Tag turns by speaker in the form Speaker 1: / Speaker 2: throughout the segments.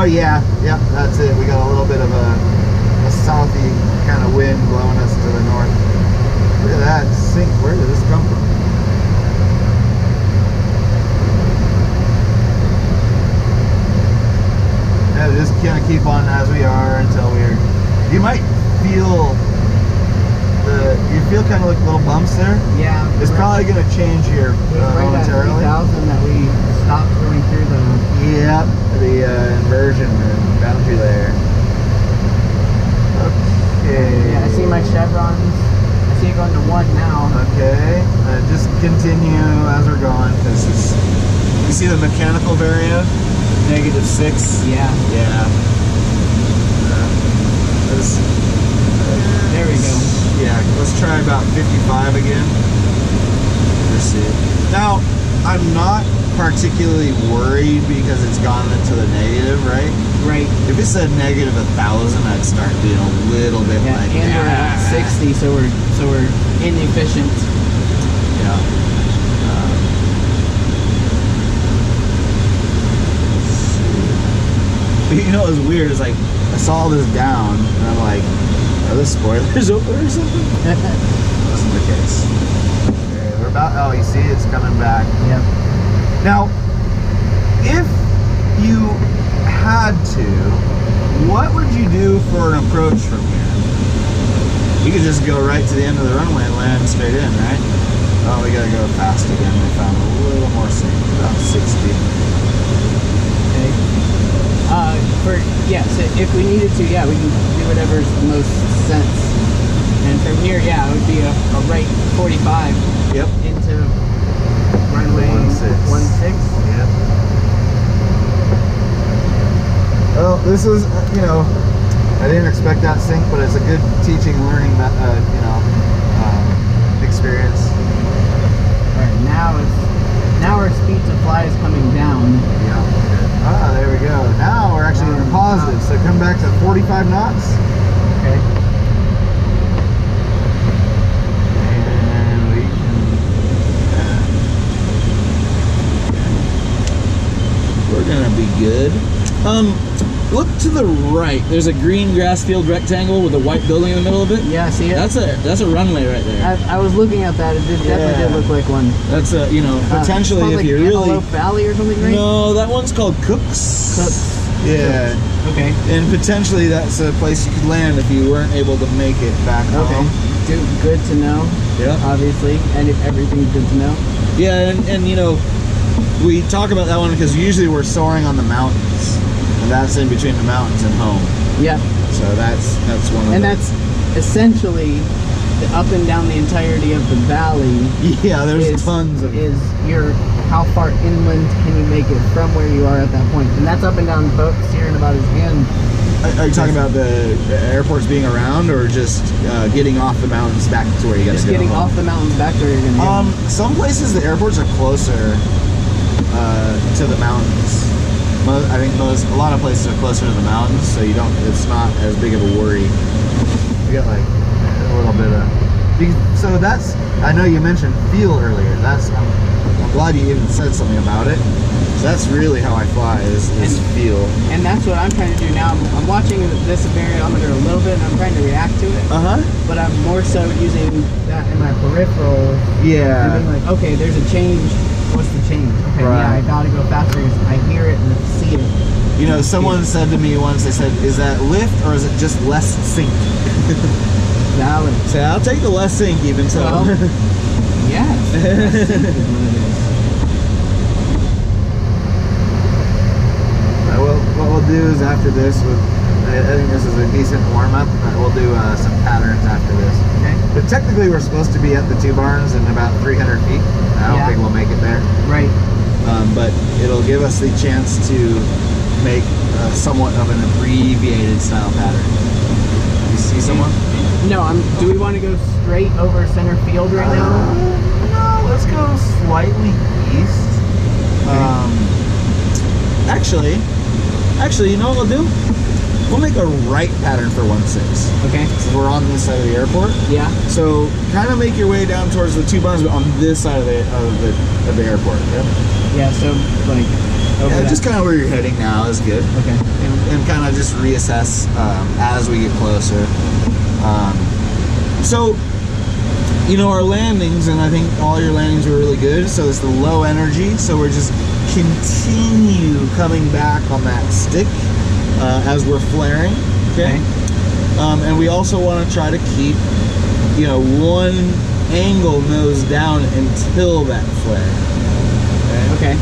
Speaker 1: Oh yeah, yep, that's it. We got a little bit of a southy kind of wind blowing us to the north. Look at that sink. Where did this come from? Yeah, just kind of keep on as we are until we're. You might feel you feel kind of like little bumps there.
Speaker 2: Yeah.
Speaker 1: It's probably going to change here momentarily.
Speaker 2: Right at 3,000 that we stopped going through the.
Speaker 1: Yep, the inversion boundary layer. Okay.
Speaker 2: Yeah, I see my chevrons. I see it going to 1 now.
Speaker 1: Okay. Just continue as we're going because you see the mechanical variant, -6.
Speaker 2: Yeah.
Speaker 1: Yeah.
Speaker 2: There we go.
Speaker 1: Yeah, let's try about 55 again. Let's see. Now, I'm not particularly worried because it's gone into the negative, right?
Speaker 2: Right.
Speaker 1: If it said -1,000, I'd start being a little bit
Speaker 2: Yeah,
Speaker 1: like.
Speaker 2: and we're at 60, so we're inefficient.
Speaker 1: Yeah. But you know what was weird is like I saw this down and I'm like, are the spoilers open or something? Wasn't the case. Okay, we're about. Oh, you see, it's coming back.
Speaker 2: Yep.
Speaker 1: Now, if you had to, what would you do for an approach from here? You could just go right to the end of the runway and land straight in, right? Oh, we gotta go fast again. We found a little more safe, about 60.
Speaker 2: Okay. Yes, if we needed to, yeah, we can do whatever's the most sense. And from here, yeah, it would be a right 45.
Speaker 1: Yep.
Speaker 2: Into runway 16.
Speaker 1: Yep. Well, this is, you know, I didn't expect that sink, but it's a good teaching, learning, experience.
Speaker 2: All right, now our speed to fly is coming down.
Speaker 1: Yeah. Ah, there we go. Now we're actually in the positive. So come back to 45 knots.
Speaker 2: Okay.
Speaker 1: And we can. We're gonna be good. Look to the right. There's a green grass field rectangle with a white building in the middle of it.
Speaker 2: Yeah, see it?
Speaker 1: That's a runway right there.
Speaker 2: I was looking at that. It definitely did look like one.
Speaker 1: That's a, you know, potentially if
Speaker 2: like
Speaker 1: you really.
Speaker 2: Antelope Valley or something, right?
Speaker 1: No, that one's called Cooks.
Speaker 2: Cooks.
Speaker 1: Yeah.
Speaker 2: Okay.
Speaker 1: And potentially that's a place you could land if you weren't able to make it back home.
Speaker 2: Good to know.
Speaker 1: Yeah.
Speaker 2: Obviously, and if everything's good to know.
Speaker 1: Yeah, and you know, we talk about that one because usually we're soaring on the mountains, and that's in between the mountains and home.
Speaker 2: Yeah.
Speaker 1: So that's one of.
Speaker 2: And that's essentially up and down the entirety of the valley.
Speaker 1: Yeah, there's tons of.
Speaker 2: How far inland can you make it from where you are at that point? And that's up and down both steering about his hand.
Speaker 1: Are you talking about the airports being around, or just getting off the mountains back to where you got to go?
Speaker 2: Just getting off the mountains back to where you're gonna go.
Speaker 1: Some places the airports are closer to the mountains. I think a lot of places are closer to the mountains, so you don't. It's not as big of a worry. You got like a little bit of. So that's. I know you mentioned feel earlier. I'm glad you even said something about it. So that's really how I fly is feel.
Speaker 2: And that's what I'm trying to do now. I'm watching this variometer a little bit and I'm trying to react to it. But I'm more so using that in my peripheral.
Speaker 1: Yeah.
Speaker 2: And being like, okay, there's a change. What's the change? Okay, yeah, I gotta go faster because I hear it and see it.
Speaker 1: You know, someone said to me once, they said, is that lift or is it just less sink?
Speaker 2: Valid.
Speaker 1: So I'll take the less sink even so.
Speaker 2: Well, yes.
Speaker 1: What we'll do is after this, I think this is a decent warm-up. We'll do some patterns after this.
Speaker 2: Okay.
Speaker 1: But technically we're supposed to be at the two barns in about 300 feet. I don't think we'll make it there.
Speaker 2: Right.
Speaker 1: But it'll give us the chance to make somewhat of an abbreviated style pattern. You see someone?
Speaker 2: No, do we want to go straight over center field right now?
Speaker 1: No, let's go slightly east. Actually, you know what we'll do? We'll make a right pattern for 16.
Speaker 2: Okay.
Speaker 1: So we're on this side of the airport.
Speaker 2: Yeah.
Speaker 1: So kind of make your way down towards the two barns, but on this side of the airport. Yep.
Speaker 2: Yeah. So like over
Speaker 1: Yeah,
Speaker 2: that.
Speaker 1: just kind of where you're heading now is good.
Speaker 2: Okay.
Speaker 1: And kind of just reassess as we get closer. So, you know, our landings, and I think all your landings were really good. So it's the low energy. So we're just continue coming back on that stick as we're flaring. Okay. And we also want to try to keep, you know, one angle nose down until that flare.
Speaker 2: Okay.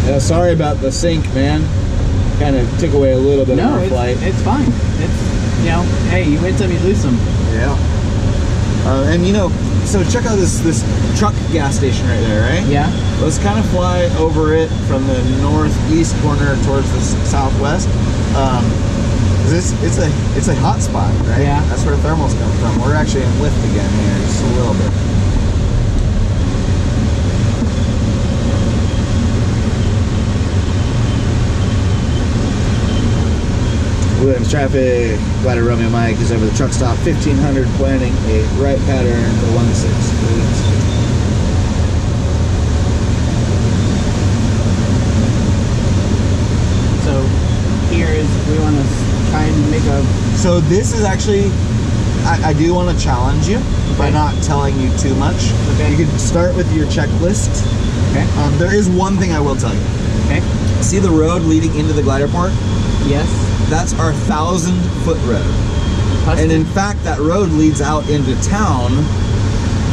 Speaker 1: Yeah, sorry about the sync, man. Kind of took away a little bit of our flight.
Speaker 2: It's fine. It's, you know, hey, you win some, you lose some.
Speaker 1: Yeah. And you know, so check out this truck gas station right there, right?
Speaker 2: Yeah.
Speaker 1: Let's kind of fly over it from the northeast corner towards the southwest. It's a hot spot, right?
Speaker 2: Yeah.
Speaker 1: That's where thermals come from. We're actually in lift again here, just a little bit. Williams traffic, Glider Romeo Mike is over the truck stop, 1500, planning a right pattern for 16 Williams.
Speaker 2: So here is, we want to try and make a...
Speaker 1: So this is actually, I do want to challenge you by not telling you too much.
Speaker 2: Okay.
Speaker 1: You can start with your checklist.
Speaker 2: Okay.
Speaker 1: There is one thing I will tell you.
Speaker 2: Okay.
Speaker 1: See the road leading into the glider port?
Speaker 2: Yes.
Speaker 1: That's our 1,000-foot road.
Speaker 2: Husky.
Speaker 1: And in fact, that road leads out into town.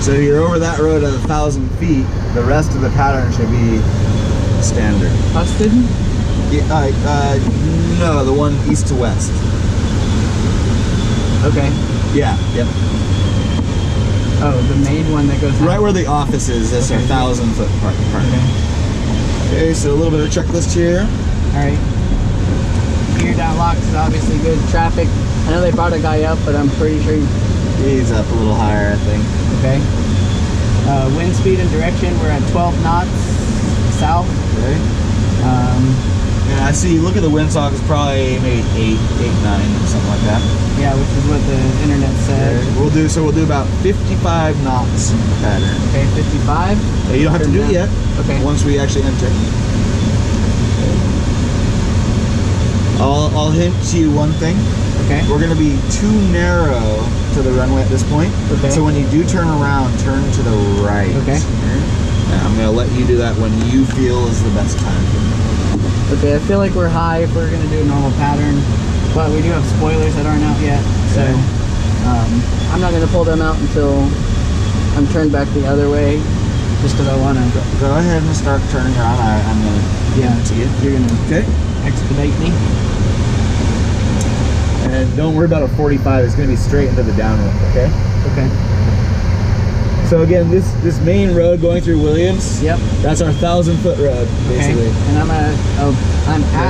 Speaker 1: So you're over that road at 1,000 feet. The rest of the pattern should be standard.
Speaker 2: Husted?
Speaker 1: Yeah, no, the one east to west.
Speaker 2: Okay.
Speaker 1: Yeah. Yep.
Speaker 2: Oh, the main one that goes
Speaker 1: Right where the office is. That's
Speaker 2: Okay.
Speaker 1: our 1,000-foot part. Okay, so a little bit of checklist here.
Speaker 2: Alright. Gear down locks is obviously good. Traffic, I know they brought a guy up, but I'm pretty sure
Speaker 1: He's up a little higher, I think.
Speaker 2: okay. Wind speed and direction, we're at 12 knots south.
Speaker 1: Okay. And I see, look at the windsock, it's probably maybe 8, 9, something like that.
Speaker 2: Yeah, which is what the internet said.
Speaker 1: Okay. We'll do about 55 knots pattern.
Speaker 2: Okay, 55.
Speaker 1: You don't have to do it yet.
Speaker 2: Okay.
Speaker 1: Once we actually enter. I'll hint to you one thing.
Speaker 2: Okay.
Speaker 1: We're going to be too narrow to the runway at this point.
Speaker 2: Okay.
Speaker 1: So when you do turn around, turn to the right.
Speaker 2: Okay.
Speaker 1: And I'm going to let you do that when you feel is the best time.
Speaker 2: Okay, I feel like we're high if we're gonna do a normal pattern, but we do have spoilers that aren't out yet, so
Speaker 1: Okay.
Speaker 2: I'm not gonna pull them out until I'm turned back the other way, just because I want to.
Speaker 1: Go ahead and start turning around. I'm going to give it to you.
Speaker 2: You're gonna
Speaker 1: Okay.
Speaker 2: expedite me.
Speaker 1: And don't worry about a 45. It's going to be straight into the downwind, okay?
Speaker 2: Okay.
Speaker 1: So again, this main road going through Williams,
Speaker 2: Yep.
Speaker 1: that's our 1,000-foot road, basically.
Speaker 2: Okay. And I'm at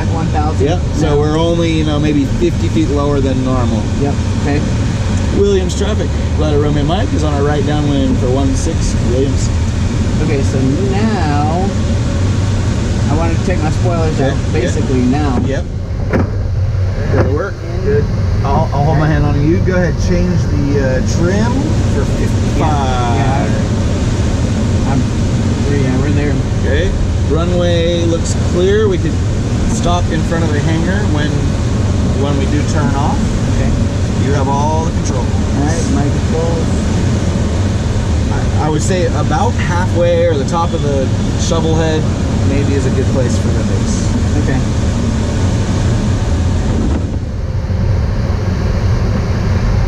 Speaker 2: 1,000.
Speaker 1: Yep. So
Speaker 2: now.
Speaker 1: we're only, maybe 50 feet lower than normal.
Speaker 2: Yep. Okay.
Speaker 1: Williams traffic. Glider Romeo Mike is on our right downwind for 16 Williams.
Speaker 2: Okay. So now I want to take my spoilers
Speaker 1: Okay.
Speaker 2: out. Basically now.
Speaker 1: Yep. Good work. Good. I'll hold my hand on you. Go ahead, change the trim for 55.
Speaker 2: Yeah. We're there.
Speaker 1: Okay. Runway looks clear. We could stop in front of the hangar when we do turn off.
Speaker 2: Okay.
Speaker 1: You have all the control.
Speaker 2: All right. My controls.
Speaker 1: I would say about halfway or the top of the shovel head maybe is a good place for the base.
Speaker 2: Okay.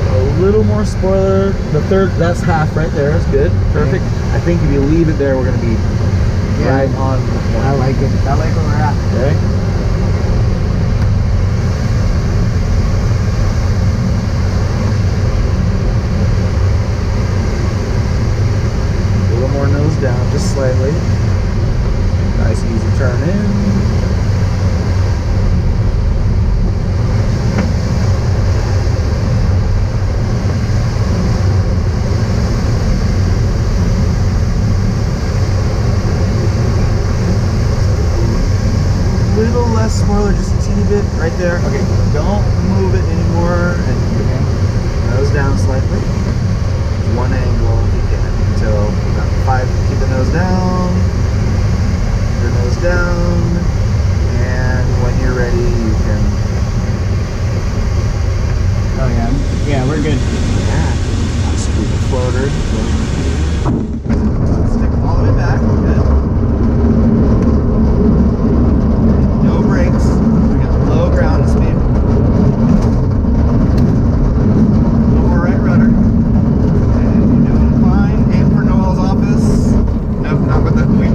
Speaker 1: A little more spoiler. The third, that's half right there. That's good. Perfect. I think if you leave it there, we're going to be right on the point.
Speaker 2: I like it. I like where we're at.
Speaker 1: Okay. A little more nose down, just slightly. Nice easy turn in. Little less spoiler, just a teeny bit right there. Okay, don't move it anymore. And nose down slightly. one angle again until about 5. Keep the nose down. The nose down. And when you're ready, you can.
Speaker 2: Oh yeah. Yeah, we're good.
Speaker 1: Yeah. Scoop the floater. Stick them all the way back. Good. No brakes. We got low ground speed. No more right rudder. And you're doing fine. Aim for Noel's office. Nope, not with the wing.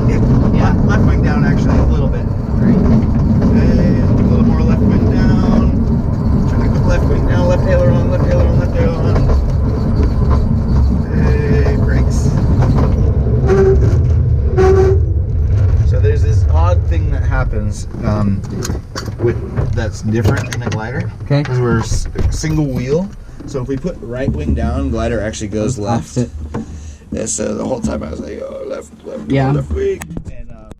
Speaker 2: Yeah.
Speaker 1: Left wing down actually a little bit.
Speaker 2: Great.
Speaker 1: And a little more left wing down. Trying to go left wing down, left aileron, left aileron, left aileron. Hey, brakes. So there's this odd thing that happens that's different in the glider.
Speaker 2: Okay.
Speaker 1: Because we're single wheel. So if we put right wing down, glider actually goes left.
Speaker 2: Opposite.
Speaker 1: Yeah, so the whole time I was like, oh, left
Speaker 2: Yeah.
Speaker 1: left wing. And